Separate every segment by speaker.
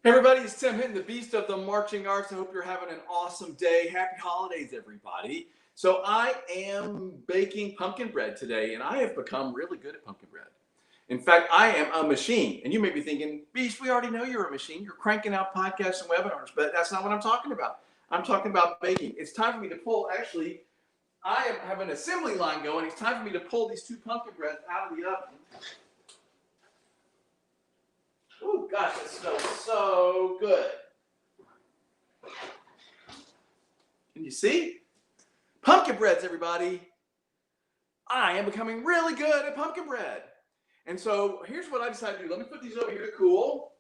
Speaker 1: Hey everybody, it's Tim Hinton, the beast of the marching arts. I hope you're having an awesome day. Happy holidays, everybody. So I am baking pumpkin bread today, and I have become really good at pumpkin bread. In fact, I am a machine. And you may be thinking, Beast, we already know you're a machine. You're cranking out podcasts and webinars, but that's not what I'm talking about. I'm talking about baking. It's time for me to pull, actually, I have an assembly line going. It's time for me to pull these two pumpkin breads out of the oven. Oh gosh, that smells so good. Can you see? Pumpkin breads, everybody. I am becoming really good at pumpkin bread. And so here's what I decided to do. Let me put these over here to cool.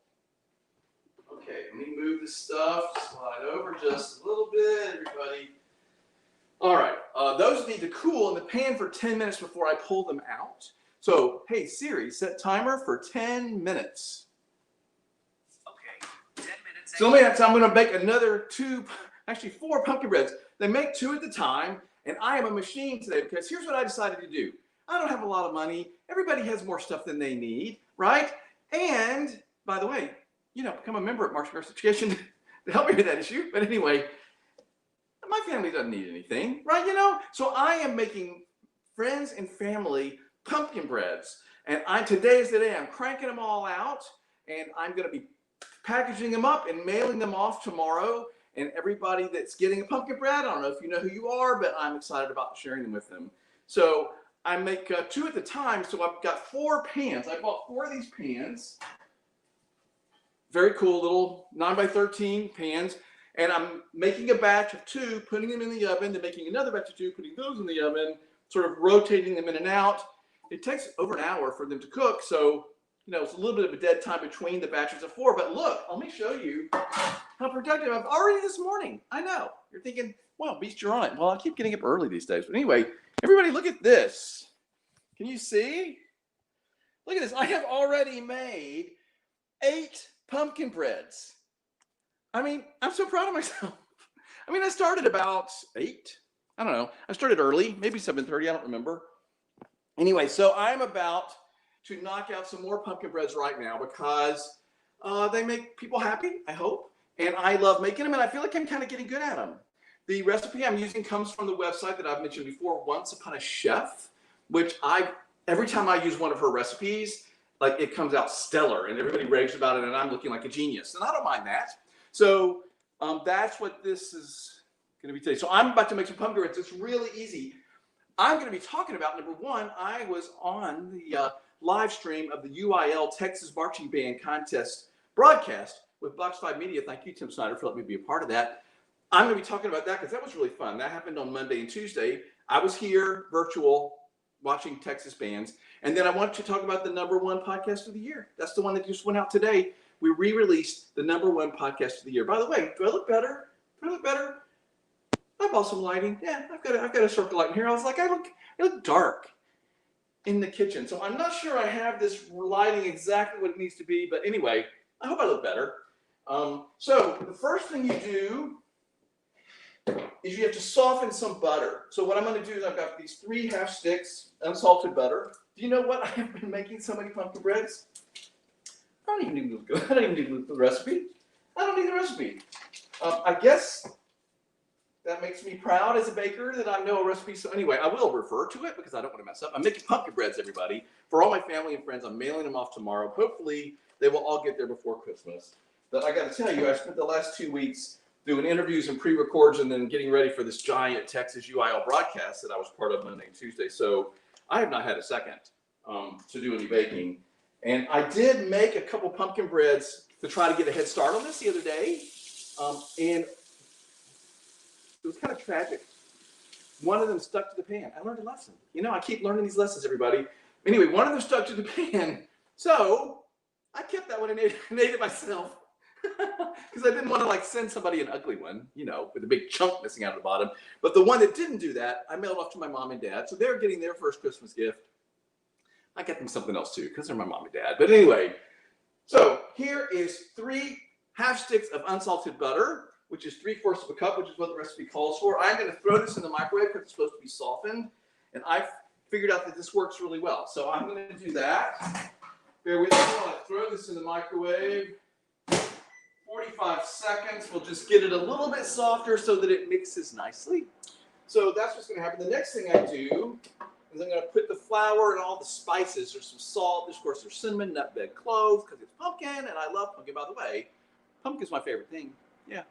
Speaker 1: Okay, let me move this stuff, slide over just a little bit, everybody. All right, those need to cool in the pan for 10 minutes before I pull them out. So, hey Siri, set timer for 10 minutes. So I'm going to bake another four pumpkin breads. They make two at a time, and I am a machine today because here's what I decided to do. I don't have a lot of money. Everybody has more stuff than they need, right? And, by the way, become a member at Marching Arts Education to help me with that issue. But anyway, my family doesn't need anything, right? So I am making friends and family pumpkin breads. And today is the day I'm cranking them all out, and I'm going to be packaging them up and mailing them off tomorrow. And everybody that's getting a pumpkin bread, I don't know if you know who you are, but I'm excited about sharing them with them. So I make two at a time. So I've got 4 pans. I bought 4 of these pans. Very cool little 9x13 pans. And I'm making a batch of 2, putting them in the oven, then making another batch of 2, putting those in the oven, sort of rotating them in and out. It takes over an hour for them to cook. So it's a little bit of a dead time between the batches of 4, but look, let me show you how productive I've already this morning. I know. You're thinking, well, Beast, you're on it. Well, I keep getting up early these days. But anyway, everybody look at this. Can you see? Look at this. I have already made 8 pumpkin breads. I'm so proud of myself. I started about 8. I don't know. I started early, maybe 7:30. I don't remember. Anyway, so I'm about to knock out some more pumpkin breads right now because they make people happy, I hope. And I love making them, and I feel like I'm kind of getting good at them. The recipe I'm using comes from the website that I've mentioned before, Once Upon a Chef, which every time I use one of her recipes, like it comes out stellar, and everybody raves about it, and I'm looking like a genius. And I don't mind that. So that's what this is going to be today. So I'm about to make some pumpkin breads. It's really easy. I'm going to be talking about, number one, I was on the live stream of the UIL Texas Marching Band Contest broadcast with Box 5 Media. Thank you, Tim Snyder, for letting me be a part of that. I'm going to be talking about that because that was really fun. That happened on Monday and Tuesday. I was here, virtual, watching Texas bands. And then I want to talk about the #1 podcast of the year. That's the one that just went out today. We re-released the #1 podcast of the year. By the way, do I look better? Do I look better? I bought some lighting. Yeah, I've got a circle light in here. I was like, I look dark in the kitchen. So I'm not sure I have this lighting exactly what it needs to be, but anyway, I hope I look better. So the first thing you do is you have to soften some butter. So what I'm going to do is I've got these 3 half sticks unsalted butter. Do you know what? I have been making so many pumpkin breads. I don't even need the recipe. I don't need the recipe. I guess that makes me proud as a baker that I know a recipe. So anyway, I will refer to it because I don't want to mess up. I'm making pumpkin breads, everybody, for all my family and friends. I'm mailing them off tomorrow. Hopefully, they will all get there before Christmas. But I got to tell you, I spent the last 2 weeks doing interviews and pre-records and then getting ready for this giant Texas UIL broadcast that I was part of Monday and Tuesday. So I have not had a second to do any baking. And I did make a couple pumpkin breads to try to get a head start on this the other day. And it was kind of tragic. One of them stuck to the pan. I learned a lesson. I keep learning these lessons, everybody. Anyway, one of them stuck to the pan. So I kept that one and ate it myself. Because I didn't want to send somebody an ugly one, with a big chunk missing out of the bottom. But the one that didn't do that, I mailed off to my mom and dad. So they're getting their first Christmas gift. I got them something else too, because they're my mom and dad. But anyway, so here is 3 half sticks of unsalted butter, which is 3/4 of a cup, which is what the recipe calls for. I'm going to throw this in the microwave because it's supposed to be softened. And I've figured out that this works really well. So I'm going to do that. Bear with me while I throw this in the microwave 45 seconds. We'll just get it a little bit softer so that it mixes nicely. So that's what's going to happen. The next thing I do is I'm going to put the flour and all the spices. There's some salt. Of course, there's cinnamon, nutmeg, cloves, because it's pumpkin, and I love pumpkin, by the way. Pumpkin's my favorite thing. Yeah,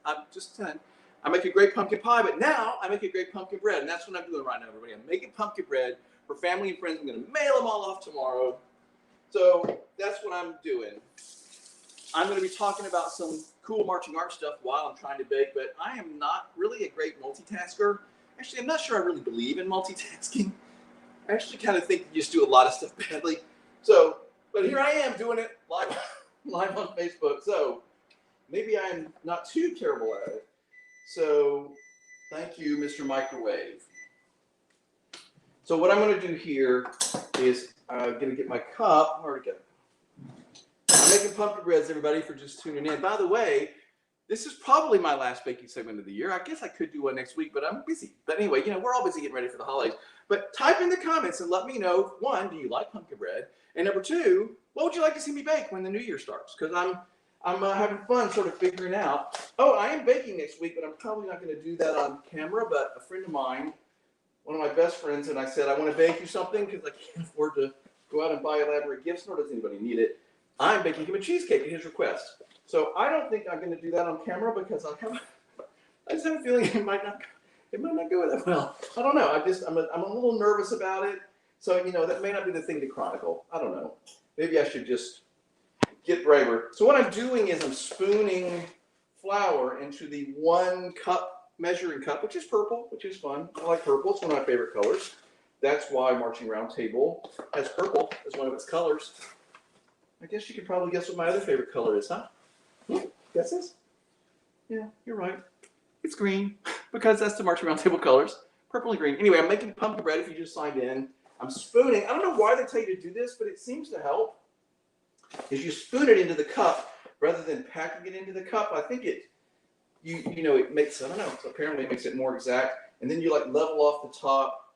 Speaker 1: I'm just telling. I make a great pumpkin pie, but now I make a great pumpkin bread, and that's what I'm doing right now, everybody. I'm making pumpkin bread for family and friends. I'm going to mail them all off tomorrow. So that's what I'm doing. I'm going to be talking about some cool marching art stuff while I'm trying to bake, but I am not really a great multitasker. Actually, I'm not sure I really believe in multitasking. I actually kind of think you just do a lot of stuff badly. So, but here I am doing it live on Facebook. So maybe I'm not too terrible at it. So thank you, Mr. Microwave. So what I'm going to do here is I'm going to get my cup. Where'd it go? I'm making pumpkin breads, everybody, for just tuning in. By the way, this is probably my last baking segment of the year. I guess I could do one next week, but I'm busy. But anyway, you know, we're all busy getting ready for the holidays. But type in the comments and let me know, one, do you like pumpkin bread? And number two, what would you like to see me bake when the new year starts? Because I'm having fun sort of figuring out. Oh, I am baking next week, but I'm probably not going to do that on camera. But a friend of mine, one of my best friends, and I said, I want to bake you something because I can't afford to go out and buy elaborate gifts, nor does anybody need it. I'm baking him a cheesecake at his request. So I don't think I'm going to do that on camera because I just have a feeling it might not go that well. I don't know. I'm a little nervous about it. So, you know, that may not be the thing to chronicle. I don't know. Maybe I should just get braver. So what I'm doing is I'm spooning flour into the 1 cup measuring cup, which is purple, which is fun. I like purple. It's one of my favorite colors. That's why Marching Round Table has purple as one of its colors. I guess you could probably guess what my other favorite color is, huh? Guesses? Yeah, you're right. It's green because that's the Marching Round Table colors, purple and green. Anyway, I'm making pumpkin bread if you just signed in. I'm spooning. I don't know why they tell you to do this, but it seems to help. Is you spoon it into the cup rather than packing it into the cup. I think it, you know, it makes, I don't know, so apparently it makes it more exact. And then you like level off the top.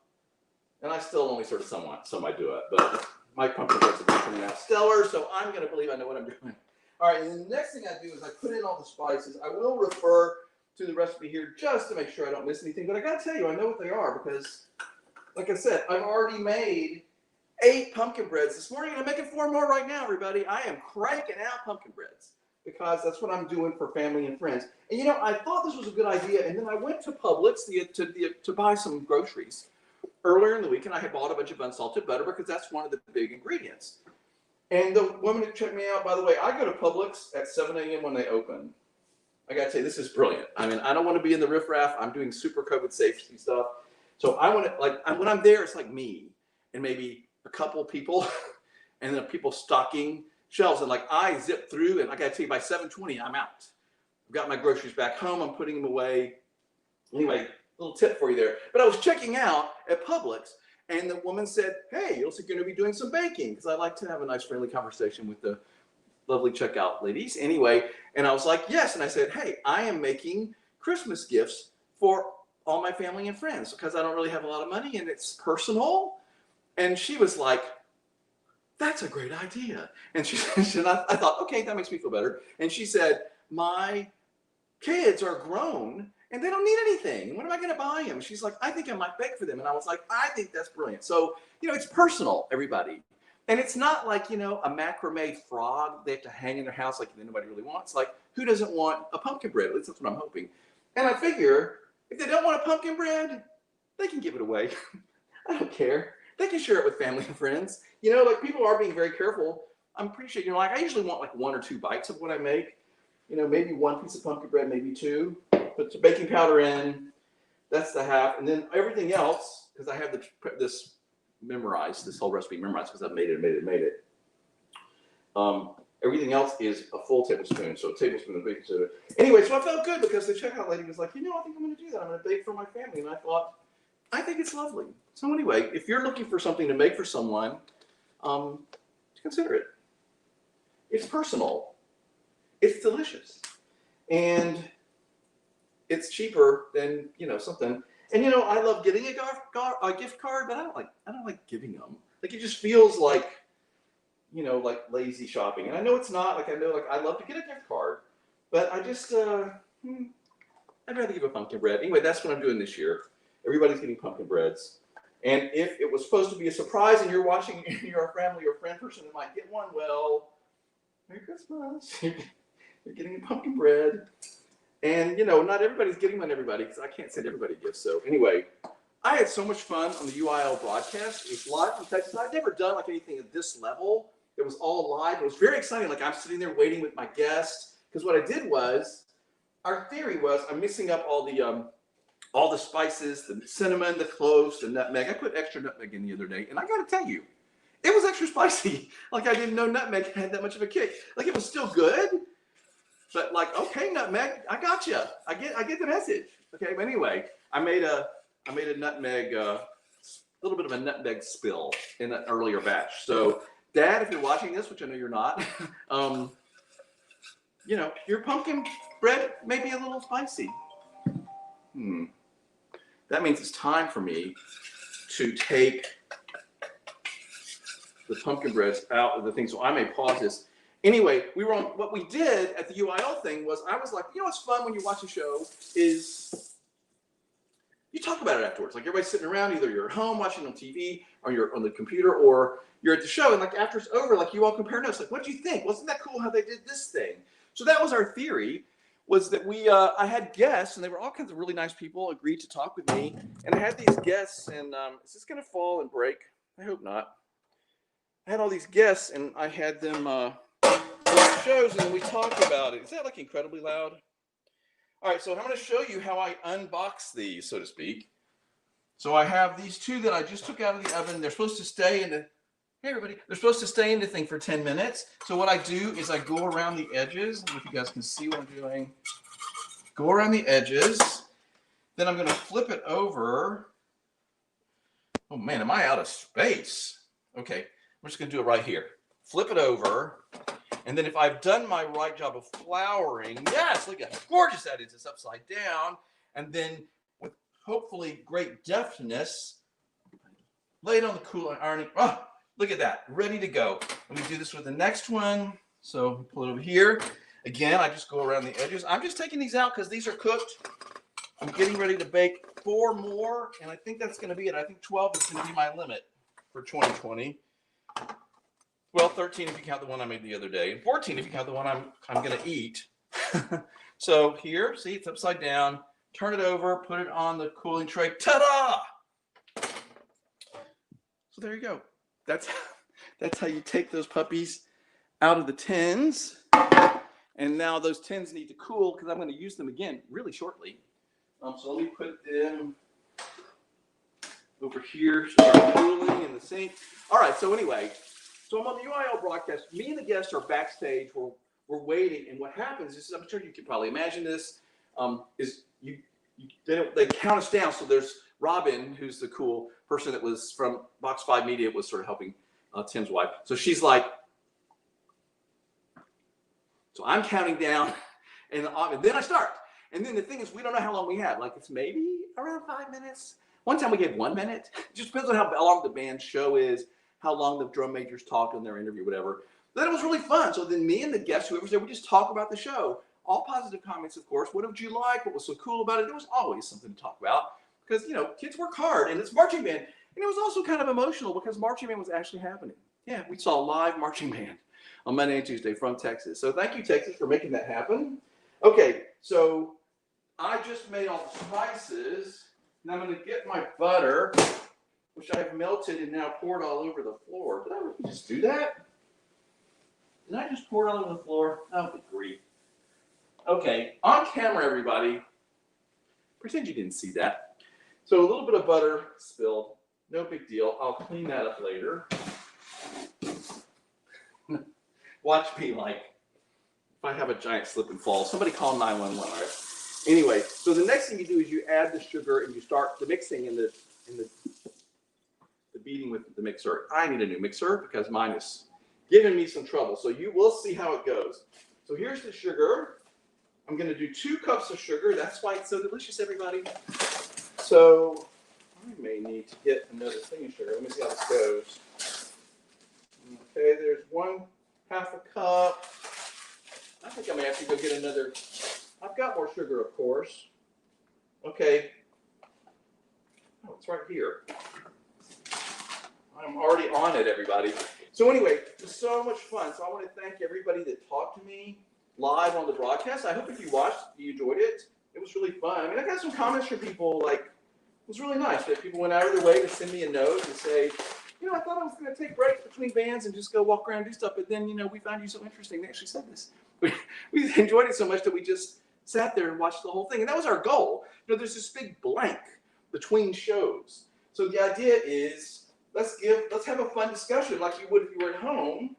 Speaker 1: And I still only sort of somewhat do it, but my pumpkin breads have been coming out stellar, so I'm going to believe I know what I'm doing. All right, and then the next thing I do is I put in all the spices. I will refer to the recipe here just to make sure I don't miss anything, but I got to tell you, I know what they are because, like I said, I've already made 8 pumpkin breads this morning, and I'm making 4 more right now, everybody. I am cranking out pumpkin breads because that's what I'm doing for family and friends. And, you know, I thought this was a good idea, and then I went to Publix to buy some groceries earlier in the week, and I had bought a bunch of unsalted butter because that's one of the big ingredients. And the woman who checked me out, by the way, I go to Publix at 7 a.m. when they open. I got to say, this is brilliant. I mean, I don't want to be in the riffraff. I'm doing super COVID safety stuff. So I want to, like, when I'm there, it's like me and maybe a couple people and then people stocking shelves. And like I zip through, and I got to tell you, by 7:20, I'm out. I've got my groceries back home. I'm putting them away. Anyway, little tip for you there. But I was checking out at Publix, and the woman said, hey, you looks like you're going to be doing some baking, because I like to have a nice friendly conversation with the lovely checkout ladies. Anyway, and I was like, yes. And I said, hey, I am making Christmas gifts for all my family and friends because I don't really have a lot of money and it's personal. And she was like, that's a great idea. And she said, I thought, okay, that makes me feel better. And she said, my kids are grown and they don't need anything. What am I going to buy them? She's like, I think I might bake for them. And I was like, I think that's brilliant. So, you know, it's personal, everybody. And it's not like, you know, a macrame frog they have to hang in their house like nobody really wants. Like, who doesn't want a pumpkin bread? At least that's what I'm hoping. And I figure if they don't want a pumpkin bread, they can give it away. I don't care. They can share it with family and friends. You know, like people are being very careful. I'm pretty sure, you know, like I usually want like 1 or 2 bites of what I make. You know, maybe 1 piece of pumpkin bread, maybe 2. Put the baking powder in. That's the half. And then everything else, because I have this memorized, this whole recipe memorized because I've made it. Everything else is a full tablespoon. So a tablespoon of baking soda. Anyway, so I felt good because the checkout lady was like, you know, I think I'm going to do that. I'm going to bake for my family. And I thought, I think it's lovely. So anyway, if you're looking for something to make for someone, consider it. It's personal. It's delicious. And it's cheaper than, you know, something. And, you know, I love getting a gift card, but I don't like giving them. Like, it just feels like, you know, like lazy shopping. And I know it's not. Like, I know, like, I love to get a gift card. But I just, I'd rather give a pumpkin bread. Anyway, that's what I'm doing this year. Everybody's getting pumpkin breads. And if it was supposed to be a surprise and you're watching, you're a family or friend person that might get one, well, Merry Christmas. You're getting a pumpkin bread. And, not everybody's getting one, everybody, because I can't send everybody gifts. So anyway, I had so much fun on the UIL broadcast. It was live from Texas. I'd never done like anything at this level. It was all live. It was very exciting. Like I'm sitting there waiting with my guests. Because what I did was, our theory was I'm mixing up all the spices, the cinnamon, the cloves, the nutmeg. I put extra nutmeg in the other day, and I got to tell you, it was extra spicy. Like I didn't know nutmeg had that much of a kick. Like it was still good, but like, okay, nutmeg, I got you. I get the message. Okay, but anyway, I made a nutmeg, a little bit of a nutmeg spill in an earlier batch. So, Dad, if you're watching this, which I know you're not, your pumpkin bread may be a little spicy. That means it's time for me to take the pumpkin breads out of the thing. So I may pause this. Anyway, what we did at the UIL thing was I was like, what's fun when you watch a show is you talk about it afterwards. Like everybody's sitting around, either you're at home watching on TV or you're on the computer or you're at the show. And like after it's over, like you all compare notes. Like, what do you think? Wasn't that cool how they did this thing? So that was our theory, was that I had guests, and they were all kinds of really nice people, agreed to talk with me. And I had these guests, and is this going to fall and break? I hope not. I had all these guests, and I had them shows, and we talked about it. Is that like incredibly loud? All right, so I'm going to show you how I unbox these, so to speak. So I have these two that I just took out of the oven. They're supposed to stay in the, hey everybody, they're supposed to stay in the thing for 10 minutes. So what I do is I go around the edges. I don't know if you guys can see what I'm doing. Go around the edges. Then I'm going to flip it over. Oh man, am I out of space? Okay, I'm just going to do it right here. Flip it over. And then if I've done my right job of flouring, yes, look at how gorgeous that is. It's upside down. And then with hopefully great deftness, lay it on the cooling ironing. Oh, look at that, ready to go. Let me do this with the next one. So pull it over here. Again, I just go around the edges. I'm just taking these out because these are cooked. I'm getting ready to bake 4 more, and I think that's going to be it. I think 12 is going to be my limit for 2020. Well, 13 if you count the one I made the other day, and 14 if you count the one I'm going to eat. So here, see, it's upside down. Turn it over, put it on the cooling tray. Ta-da! So there you go. That's how you take those puppies out of the tins. And now those tins need to cool because I'm going to use them again really shortly. So let me put them over here, start cooling in the sink. All right, so anyway, so I'm on the UIL broadcast. Me and the guests are backstage. We're waiting, and what happens is, I'm sure you can probably imagine this, is they count us down. So there's Robin, who's the cool person that was from Box 5 Media, was sort of helping Tim's wife. So she's like, so I'm counting down, and then I start. And then the thing is, we don't know how long we have. Like, it's maybe around 5 minutes. One time we gave 1 minute. It just depends on how long the band show is, how long the drum majors talked in their interview, whatever. Then it was really fun. So then me and the guests, whoever's there, we just talk about the show. All positive comments, of course. What did you like? What was so cool about it? There was always something to talk about because, kids work hard, and it's marching band. And it was also kind of emotional because marching band was actually happening. Yeah, we saw live marching band on Monday and Tuesday from Texas. So thank you, Texas, for making that happen. Okay, so I just made all the spices, and I'm going to get my butter, which I've melted and now poured all over the floor. Did I really just do that? Did I just pour it all over the floor? Oh, good grief. Okay, on camera, everybody. Pretend you didn't see that. So a little bit of butter spilled. No big deal. I'll clean that up later. Watch me like, if I have a giant slip and fall, somebody call 911. All right? Anyway, so the next thing you do is you add the sugar and you start the mixing and the beating with the mixer. I need a new mixer because mine is giving me some trouble. So you will see how it goes. So here's the sugar. I'm going to do 2 cups of sugar. That's why it's so delicious, everybody. So I may need to get another thing of sugar. Let me see how this goes. Okay, there's 1/2 cup. I think I may have to go get another. I've got more sugar, of course. Okay. Oh, it's right here. I'm already on it, everybody. So anyway, it was so much fun. So I want to thank everybody that talked to me live on the broadcast. I hope if you watched, you enjoyed it. It was really fun. I mean, I got some comments from people, like, it was really nice that people went out of their way to send me a note and say, you know, I thought I was going to take breaks between bands and just go walk around and do stuff, but then, you know, we found you so interesting. They actually said this. We enjoyed it so much that we just sat there and watched the whole thing. And that was our goal. You know, there's this big blank between shows. So the idea is, let's have a fun discussion like you would if you were at home.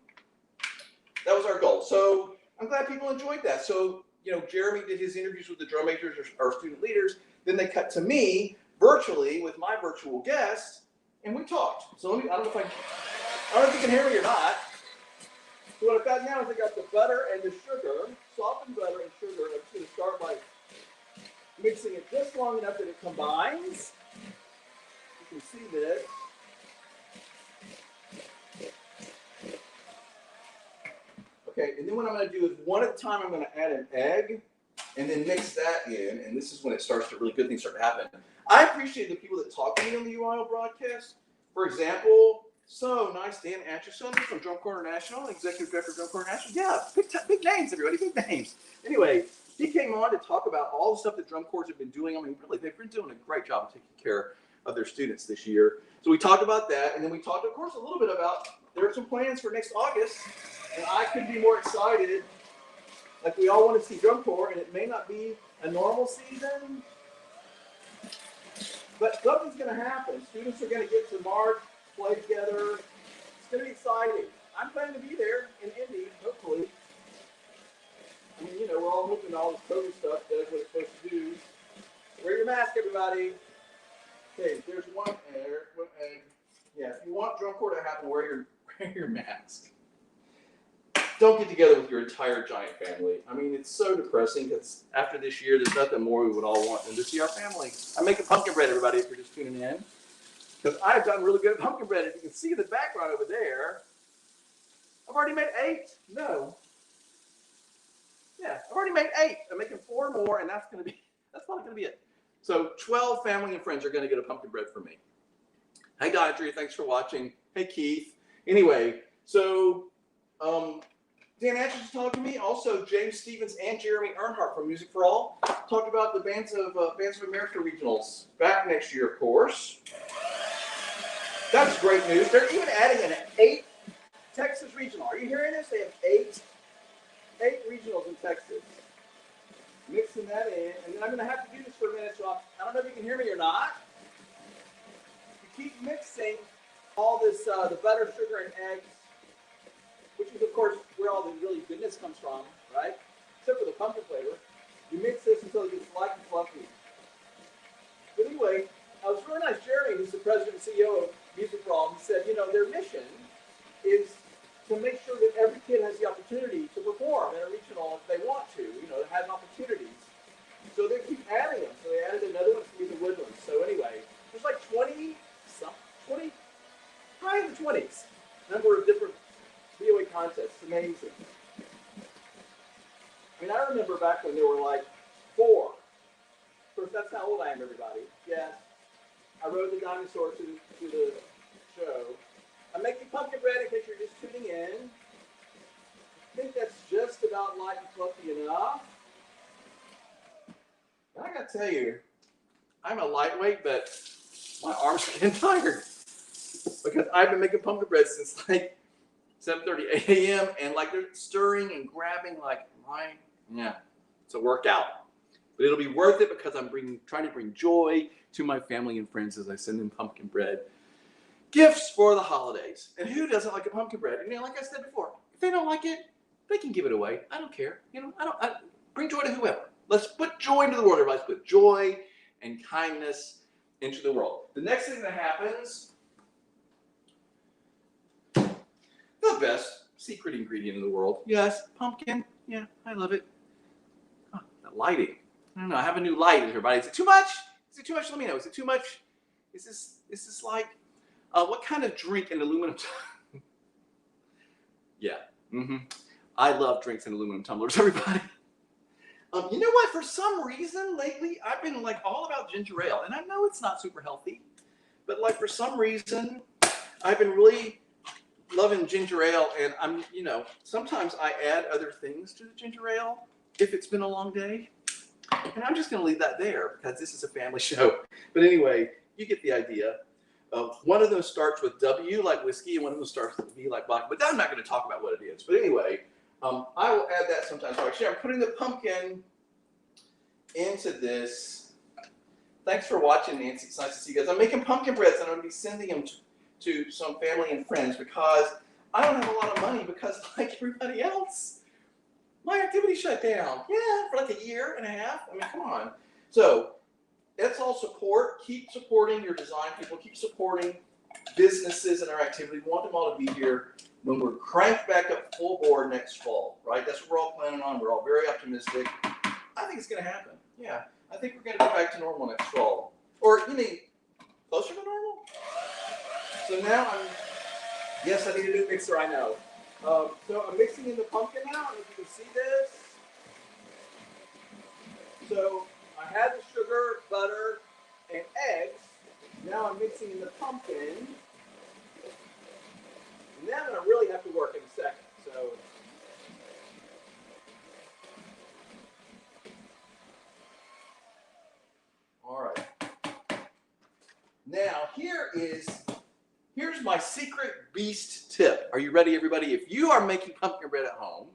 Speaker 1: That was our goal. So I'm glad people enjoyed that. So, you know, Jeremy did his interviews with the drum majors or student leaders. Then they cut to me virtually with my virtual guest, and we talked. So I don't know if you can hear me or not. So what I've got now is I got the butter and the sugar, softened butter and sugar. I'm just going to start by mixing it just long enough that it combines. You can see this. Okay, and then what I'm going to do is one at a time, I'm going to add an egg and then mix that in. And this is when it starts to really good things start to happen. I appreciate the people that talk to me on the UIL broadcast. For example, so nice, Dan Atchison from Drum Corps International, Executive Director of Drum Corps International. Yeah, big names, everybody, big names. Anyway, he came on to talk about all the stuff that drum corps have been doing. I mean, really, they've been doing a great job of taking care of their students this year. So we talked about that, and then we talked, of course, a little bit about there are some plans for next August, and I could be more excited. Like, we all want to see drum corps, and it may not be a normal season, but something's going to happen. Students are going to get to march, play together. It's going to be exciting. I'm planning to be there in Indy, hopefully. I mean, you know, we're all hoping all this COVID stuff does what it's supposed to do. Wear your mask, everybody. Okay, there's one egg. Yeah, if you want drum corps to happen, wear your mask. Don't get together with your entire giant family. I mean, it's so depressing because after this year, there's nothing more we would all want than to see our family. I'm making pumpkin bread, everybody, if you're just tuning in. Because I've done really good at pumpkin bread. As you can see in the background over there, I've already made 8. No. Yeah, I've already made 8. I'm making 4 more, and that's probably going to be it. So 12 family and friends are going to get a pumpkin bread from me. Hey, Dodry, thanks for watching. Hey, Keith. Anyway, so Dan Atchison talked to me. Also, James Stevens and Jeremy Earnhardt from Music for All talked about the Bands of America regionals back next year, of course. That's great news. They're even adding an 8th Texas regional. Are you hearing this? They have 8 regionals in Texas. Mixing that in, and then I'm going to have to do this for a minute, so I don't know if you can hear me or not. You keep mixing all this, the butter, sugar, and eggs, which is, of course, where all the really goodness comes from, right? Except for the pumpkin flavor. You mix this until it gets light and fluffy. But anyway, it was really nice. Jeremy, who's the president and CEO of Music for All, he said, you know, their mission is to make sure that every kid has the opportunity to perform in a regional if they want to, you know, have opportunities. So they keep adding them. So they added another one to the Woodlands. So anyway, there's like 20, probably in the 20s, number of different VOA contests. It's amazing. I mean, I remember back when there were like 4. Of course, that's how old I am, everybody. Yes, I rode the dinosaur to the show. I'm making pumpkin bread in case you're just tuning in. I think that's just about light and fluffy enough. And I gotta tell you, I'm a lightweight, but my arms are getting tired because I've been making pumpkin bread since like 7:30 a.m. and like they're stirring and grabbing like it's a workout. But it'll be worth it because I'm trying to bring joy to my family and friends as I send them pumpkin bread. Gifts for the holidays. And who doesn't like a pumpkin bread? You know, like I said before, if they don't like it, they can give it away. I don't care. You know, I bring joy to whoever. Let's put joy into the world, everybody. Let's put joy and kindness into the world. The next thing that happens, the best secret ingredient in the world. Yes, pumpkin. Yeah, I love it. Oh, the lighting. I don't know. I have a new light, everybody. Is it too much? Is it too much? Let me know. Is it too much? Is this like what kind of drink in aluminum? Yeah. I love drinks in aluminum tumblers, everybody. You know what? For some reason lately, I've been like all about ginger ale, and I know it's not super healthy, but like for some reason, I've been really loving ginger ale, and I'm, sometimes I add other things to the ginger ale if it's been a long day, and I'm just going to leave that there because this is a family show. But anyway, you get the idea. One of them starts with W like whiskey, and one of them starts with V like vodka. But I'm not going to talk about what it is. But anyway, I will add that sometimes. So actually, I'm putting the pumpkin into this. Thanks for watching, Nancy. It's nice to see you guys. I'm making pumpkin breads, and I'm going to be sending them to some family and friends because I don't have a lot of money because, like everybody else, my activity shut down. Yeah, for like a year and a half. I mean, come on. So that's all support. Keep supporting your design people. Keep supporting businesses and our activity. We want them all to be here when we're cranked back up full board next fall, right? That's what we're all planning on. We're all very optimistic. I think it's going to happen. Yeah, I think we're going to get back to normal next fall. Or, you mean, closer to normal? So now yes, I need a new mixer, I know. So I'm mixing in the pumpkin now, if you can see this. So I had the sugar, butter, and eggs. Now I'm mixing in the pumpkin. And then I'm going to really have to work in a second. So all right. Now here's my secret beast tip. Are you ready, everybody? If you are making pumpkin bread at home,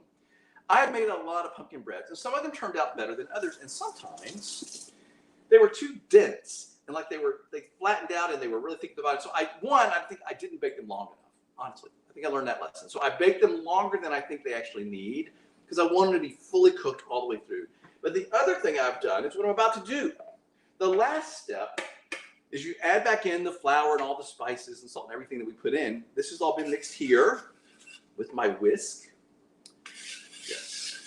Speaker 1: I've made a lot of pumpkin breads, and some of them turned out better than others, and sometimes they were too dense, and like they flattened out, and they were really thick divided. So I think I didn't bake them long enough. Honestly, I think I learned that lesson. So I baked them longer than I think they actually need because I want them to be fully cooked all the way through. But the other thing I've done is what I'm about to do. The last step is you add back in the flour and all the spices and salt and everything that we put in. This has all been mixed here with my whisk. Yes.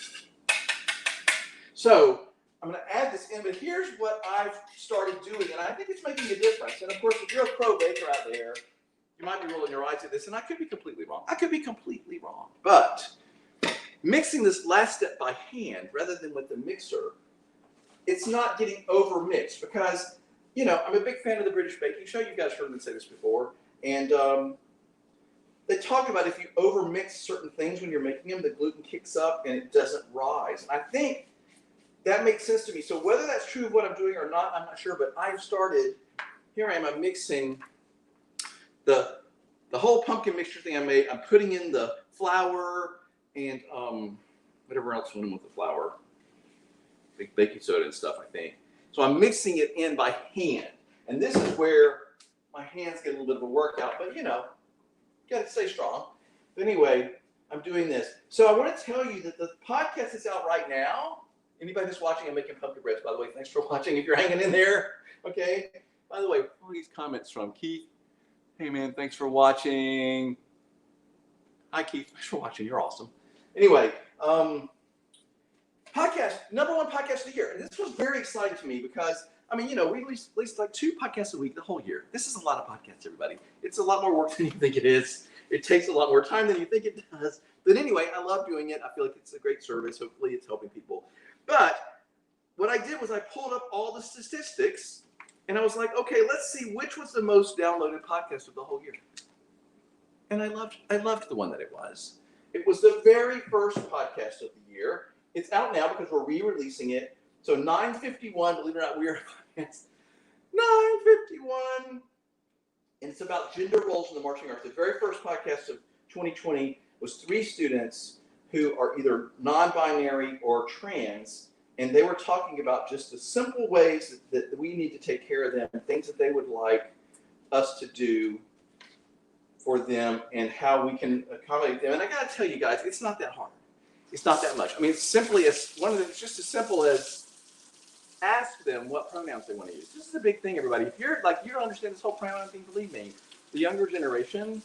Speaker 1: So I'm going to add this in, but here's what I've started doing, and I think it's making a difference. And of course, if you're a pro baker out there, you might be rolling your eyes at this, and I could be completely wrong. But mixing this last step by hand rather than with the mixer, it's not getting over mixed because, I'm a big fan of the British baking show. You guys heard me say this before. And they talk about if you over mix certain things when you're making them, the gluten kicks up and it doesn't rise. And I think that makes sense to me. So whether that's true of what I'm doing or not, I'm not sure. But I've started, here I am, I'm mixing the whole pumpkin mixture thing I made. I'm putting in the flour and whatever else went in with the flour. Baking soda and stuff, I think. So I'm mixing it in by hand. And this is where my hands get a little bit of a workout, but you got to stay strong. But anyway, I'm doing this. So I want to tell you that the podcast is out right now. Anybody that's watching, I'm making pumpkin breads, by the way. Thanks for watching. If you're hanging in there, okay. By the way, all these comments from Keith. Hey man, thanks for watching. Hi Keith, thanks for watching. You're awesome. Anyway, podcast, #1 podcast of the year. And this was very exciting to me because, we release like 2 podcasts a week the whole year. This is a lot of podcasts, everybody. It's a lot more work than you think it is. It takes a lot more time than you think it does. But anyway, I love doing it. I feel like it's a great service. Hopefully it's helping people. But what I did was I pulled up all the statistics and I was like, okay, let's see which was the most downloaded podcast of the whole year. And I loved the one that it was. It was the very first podcast of the year. It's out now because we're re-releasing it. So 951, believe it or not, we are 951. And it's about gender roles in the marching arts. The very first podcast of 2020 was 3 students who are either non-binary or trans. And they were talking about just the simple ways that we need to take care of them, things that they would like us to do for them and how we can accommodate them. And I got to tell you guys, it's not that hard. It's not that much. It's simply it's just as simple as ask them what pronouns they want to use. This is a big thing, everybody. If you're you don't understand this whole pronoun thing, believe me, the younger generation,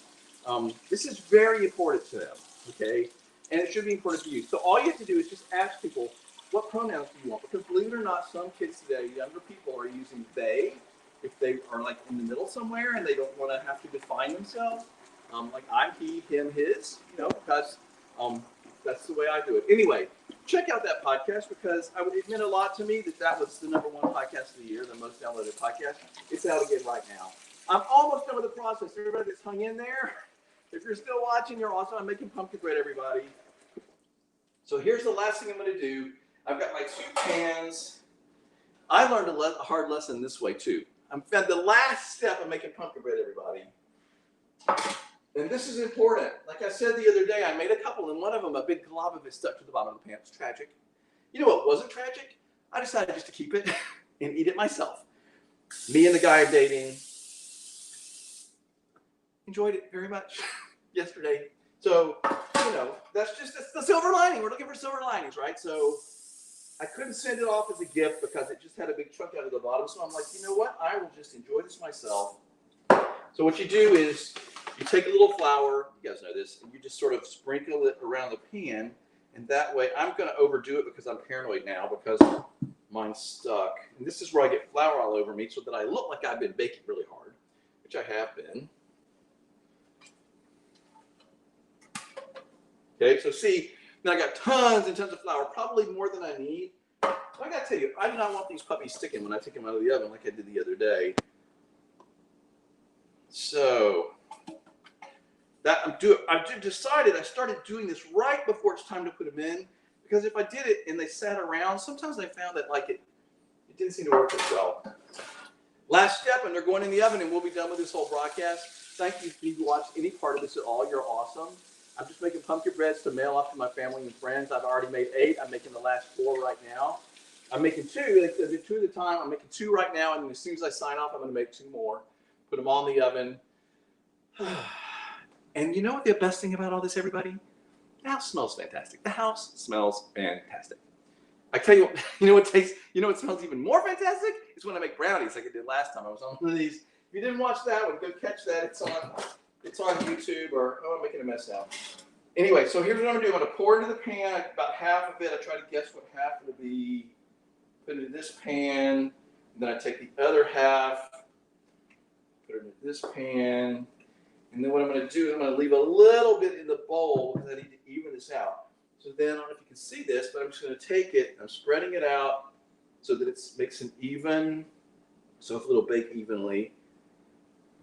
Speaker 1: this is very important to them, okay? And it should be important to you. So all you have to do is just ask people, what pronouns do you want? Because believe it or not, some kids today, younger people, are using they if they are in the middle somewhere and they don't want to have to define themselves. Like I'm, he, him, his, because That's the way I do it. Anyway, check out that podcast because it meant a lot to me that was the #1 podcast of the year, the most downloaded podcast. It's out again right now. I'm almost done with the process. Everybody that's hung in there, if you're still watching, you're awesome. I'm making pumpkin bread, everybody. So here's the last thing I'm going to do. I've got my 2 pans. I learned a hard lesson this way too. I'm at the last step of making pumpkin bread, everybody. And this is important. Like I said the other day, I made a couple, and one of them, a big glob of it stuck to the bottom of the pan. It's tragic. You know what wasn't tragic? I decided just to keep it and eat it myself. Me and the guy I'm dating enjoyed it very much yesterday. So, you know, that's the silver lining. We're looking for silver linings, right? So I couldn't send it off as a gift because it just had a big chunk out of the bottom. So I'm like, you know what? I will just enjoy this myself. So what you do is you take a little flour, you guys know this, and you just sort of sprinkle it around the pan. And that way, I'm going to overdo it because I'm paranoid now because mine's stuck. And this is where I get flour all over me so that I look like I've been baking really hard, which I have been. Okay, so see, now I got tons and tons of flour, probably more than I need. So I got to tell you, I do not want these puppies sticking when I take them out of the oven like I did the other day. So I decided I started doing this right before it's time to put them in, because if I did it and they sat around, sometimes I found that like it didn't seem to work as well. Last step, and they're going in the oven, and we'll be done with this whole broadcast. Thank you if you watched any part of this at all. You're awesome. I'm just making pumpkin breads to mail off to my family and friends. I've already made 8. I'm making the last 4 right now. I'm making 2. I did 2 at a time. I'm making 2 right now, and as soon as I sign off, I'm going to make 2 more. Put them all in the oven. And you know what the best thing about all this, everybody? The house smells fantastic. The house smells fantastic. I tell you what, you know what smells even more fantastic? It's when I make brownies like I did last time. I was on one of these. If you didn't watch that one, go catch that. It's on YouTube, or I'm making a mess now. Anyway, so here's what I'm gonna do. I'm gonna pour into the pan about half of it. I try to guess what half it'll be. Put it in this pan. And then I take the other half, put it in this pan. And then what I'm going to do is I'm going to leave a little bit in the bowl because I need to even this out. So then, I don't know if you can see this, but I'm just going to take it, I'm spreading it out so that it makes an even, so it'll bake evenly.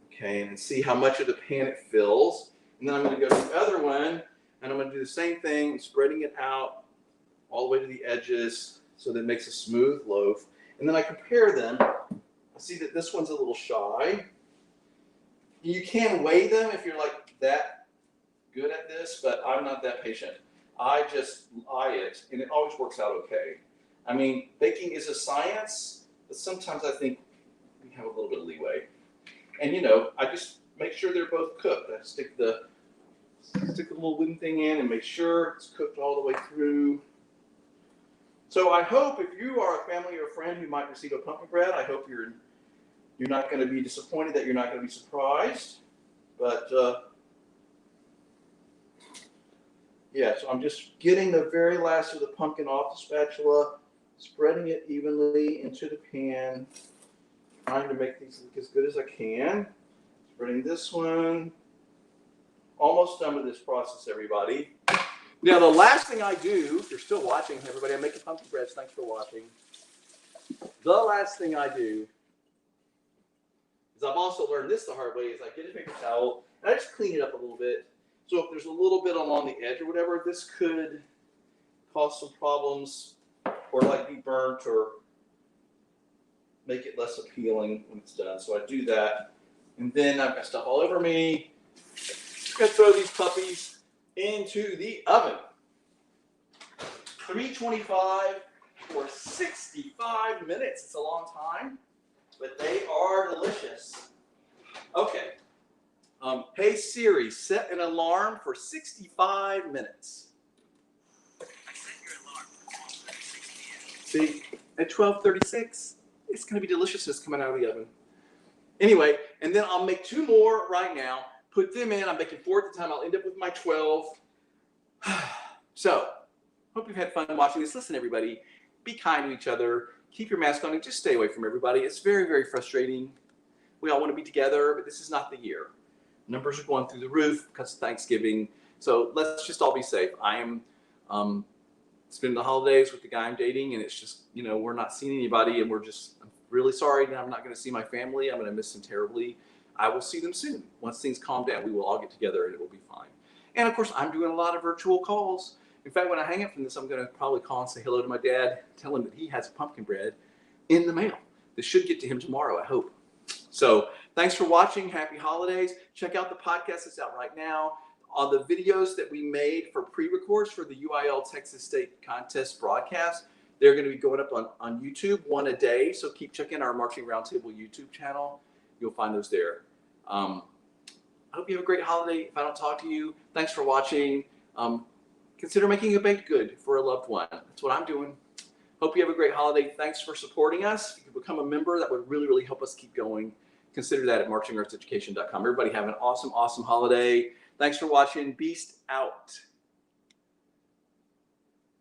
Speaker 1: Okay, and see how much of the pan it fills. And then I'm going to go to the other one, and I'm going to do the same thing, spreading it out all the way to the edges so that it makes a smooth loaf. And then I compare them. I see that this one's a little shy. You can weigh them if you're like that good at this, but I'm not that patient. I just eye it, and it always works out okay. I mean, baking is a science, but sometimes I think we have a little bit of leeway. And you know, I just make sure they're both cooked. I stick the little wooden thing in and make sure it's cooked all the way through. So I hope if you are a family or a friend who might receive a pumpkin bread, I hope you're not going to be disappointed, that you're not going to be surprised. But yeah, so I'm just getting the very last of the pumpkin off the spatula, spreading it evenly into the pan, trying to make these look as good as I can. Spreading this one. Almost done with this process, everybody. Now, the last thing I do, if you're still watching, everybody, I'm making pumpkin breads. Thanks for watching. The last thing I do is I've also learned this the hard way, is I get a paper towel and I just clean it up a little bit. So if there's a little bit along the edge or whatever, this could cause some problems or like be burnt or make it less appealing when it's done. So I do that. And then I've got stuff all over me. I'm going to throw these puppies into the oven. 325 for 65 minutes. It's a long time, but they are delicious. Okay. Hey Siri, set an alarm for 65 minutes. Set your alarm for 12:36 p.m. See, at 12:36, it's going to be deliciousness coming out of the oven. Anyway, and then I'll make 2 more right now. Put them in. I'm making 4 at the time. I'll end up with my 12. So, hope you've had fun watching this. Listen, everybody, be kind to each other. Keep your mask on and just stay away from everybody. It's very, very frustrating. We all want to be together, but this is not the year. Numbers are going through the roof because of Thanksgiving. So let's just all be safe. I am spend the holidays with the guy I'm dating, and it's just, we're not seeing anybody, and I'm really sorry that I'm not going to see my family. I'm going to miss them terribly. I will see them soon. Once things calm down, we will all get together and it will be fine. And of course, I'm doing a lot of virtual calls. In fact, when I hang up from this, I'm going to probably call and say hello to my dad, tell him that he has pumpkin bread in the mail. This should get to him tomorrow, I hope. So thanks for watching. Happy holidays. Check out the podcast that's out right now. On the videos that we made for pre-records for the UIL Texas State Contest broadcast, they're going to be going up on YouTube, one a day. So keep checking our Marching Roundtable YouTube channel. You'll find those there. I hope you have a great holiday. If I don't talk to you, thanks for watching. Consider making a baked good for a loved one. That's what I'm doing. Hope you have a great holiday. Thanks for supporting us. If you become a member, that would really, really help us keep going. Consider that at marchingartseducation.com. Everybody have an awesome, awesome holiday. Thanks for watching. Beast out.